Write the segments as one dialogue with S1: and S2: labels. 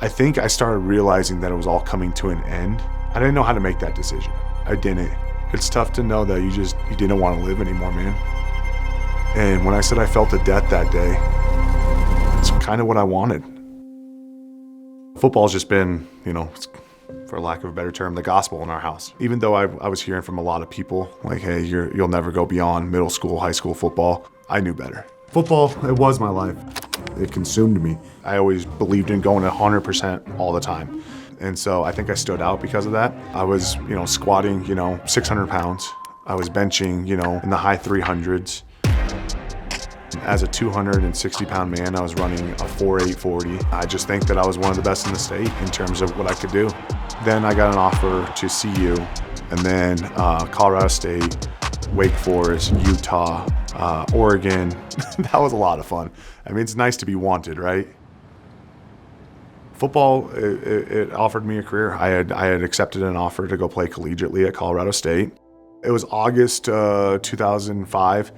S1: I think I started realizing that it was all coming to an end. I didn't know how to make that decision. I didn't. It's tough to know that you didn't want to live anymore, man. And when I said I felt a death that day, it's kind of what I wanted. Football's just been, for lack of a better term, the gospel in our house. Even though I was hearing from a lot of people, like, hey, you'll never go beyond middle school, high school football, I knew better. Football, it was my life. It consumed me. I always believed in going 100% all the time. And so I think I stood out because of that. I was, squatting, 600 pounds. I was benching, in the high 300s. As a 260-pound man, I was running a 4.840. I just think that I was one of the best in the state in terms of what I could do. Then I got an offer to CU, and then Colorado State, Wake Forest, Utah, Oregon. That was a lot of fun. I mean, it's nice to be wanted, right? Football, it offered me a career. I had accepted an offer to go play collegiately at Colorado State. It was August 2005.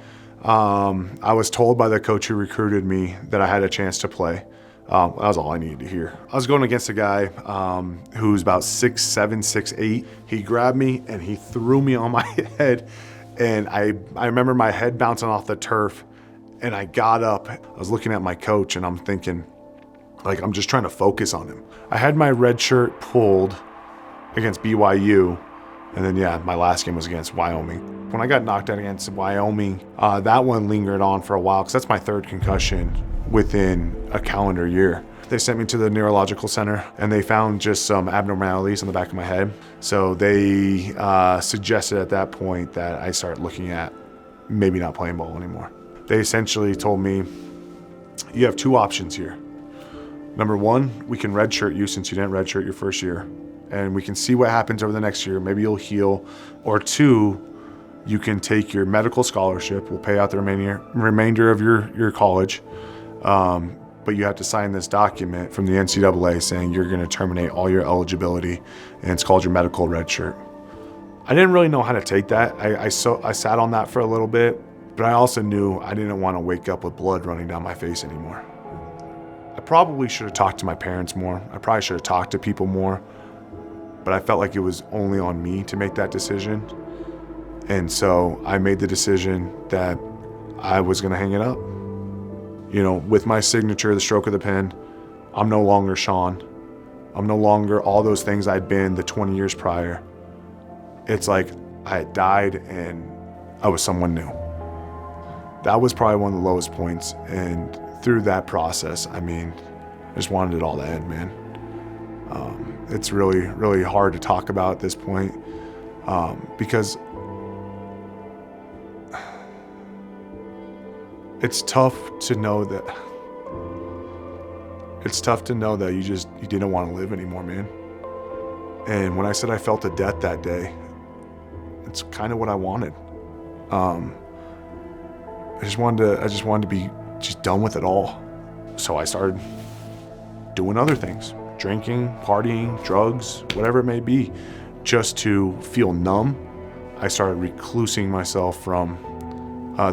S1: I was told by the coach who recruited me that I had a chance to play. That was all I needed to hear. I was going against a guy who's about 6'7", 6'8". He grabbed me and he threw me on my head. And I remember my head bouncing off the turf, and I got up. I was looking at my coach and I'm thinking, I'm just trying to focus on him. I had my red shirt pulled against BYU, and then my last game was against Wyoming. When I got knocked out against Wyoming, that one lingered on for a while because that's my third concussion within a calendar year. They sent me to the neurological center and they found just some abnormalities on the back of my head. So they suggested at that point that I start looking at maybe not playing ball anymore. They essentially told me, you have two options here. Number one, we can redshirt you since you didn't redshirt your first year, and we can see what happens over the next year. Maybe you'll heal. Or two, you can take your medical scholarship. We'll pay out the remainder of your college. But you have to sign this document from the NCAA saying you're going to terminate all your eligibility, and it's called your medical red shirt. I didn't really know how to take that. I sat on that for a little bit, but I also knew I didn't want to wake up with blood running down my face anymore. I probably should have talked to my parents more. I probably should have talked to people more, but I felt like it was only on me to make that decision. And so I made the decision that I was going to hang it up. With my signature, the stroke of the pen, I'm no longer Shawn. I'm no longer all those things I'd been the 20 years prior. It's like I had died and I was someone new. That was probably one of the lowest points. And through that process, I just wanted it all to end, man. It's really, really hard to talk about at this point because it's tough to know that you didn't want to live anymore, man. And when I said I felt a death that day, it's kind of what I wanted. I just wanted to be just done with it all. So I started doing other things, drinking, partying, drugs, whatever it may be, just to feel numb. I started reclusing myself from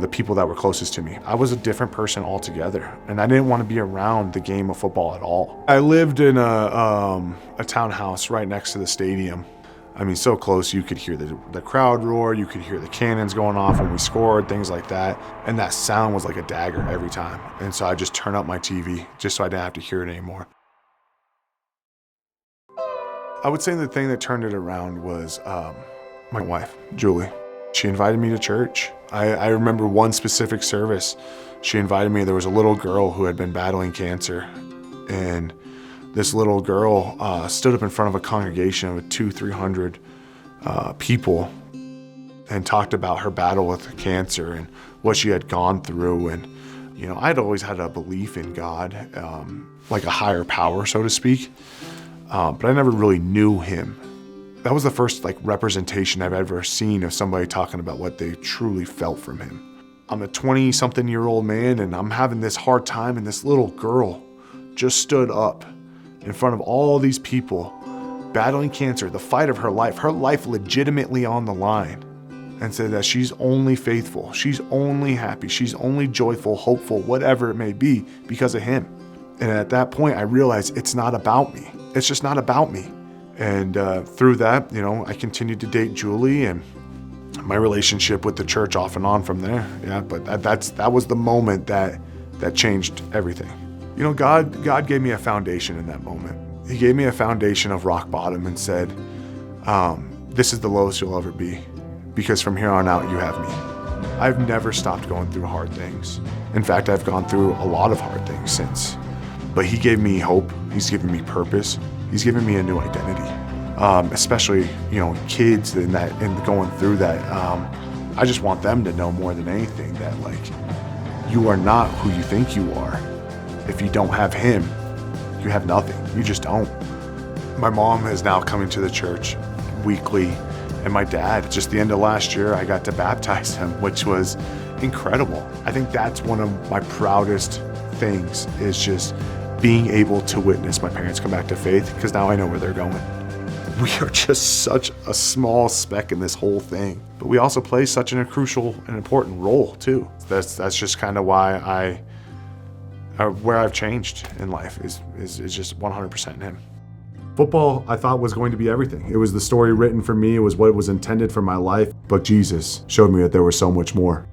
S1: the people that were closest to me. I was a different person altogether, and I didn't want to be around the game of football at all. I lived in a townhouse right next to the stadium. So close you could hear the crowd roar, you could hear the cannons going off when we scored, things like that. And that sound was like a dagger every time. And so I just turned up my TV just so I didn't have to hear it anymore. I would say the thing that turned it around was my wife, Julie. She invited me to church. I remember one specific service. She invited me. There was a little girl who had been battling cancer, and this little girl stood up in front of a congregation of 200-300 people and talked about her battle with cancer and what she had gone through. And I'd always had a belief in God, like a higher power, so to speak, but I never really knew him. That was the first representation I've ever seen of somebody talking about what they truly felt from him. I'm a 20-something-year-old man, and I'm having this hard time, and this little girl just stood up in front of all these people battling cancer, the fight of her life legitimately on the line, and said that she's only faithful, she's only happy, she's only joyful, hopeful, whatever it may be, because of him. And at that point, I realized it's not about me. It's just not about me. And through that, I continued to date Julie, and my relationship with the church off and on from there. Yeah, but that was the moment that changed everything. God gave me a foundation in that moment. He gave me a foundation of rock bottom and said, this is the lowest you'll ever be, because from here on out, you have me. I've never stopped going through hard things. In fact, I've gone through a lot of hard things since. But he gave me hope. He's given me purpose. He's given me a new identity. Especially, kids and going through that. I just want them to know more than anything that, you are not who you think you are. If you don't have him, you have nothing. You just don't. My mom is now coming to the church weekly, and my dad, just the end of last year, I got to baptize him, which was incredible. I think that's one of my proudest things, is just being able to witness my parents come back to faith, because now I know where they're going. We are just such a small speck in this whole thing, but we also play such a crucial and important role too. That's just kind of why where I've changed in life is just 100% in him. Football, I thought, was going to be everything. It was the story written for me. It was what was intended for my life. But Jesus showed me that there was so much more.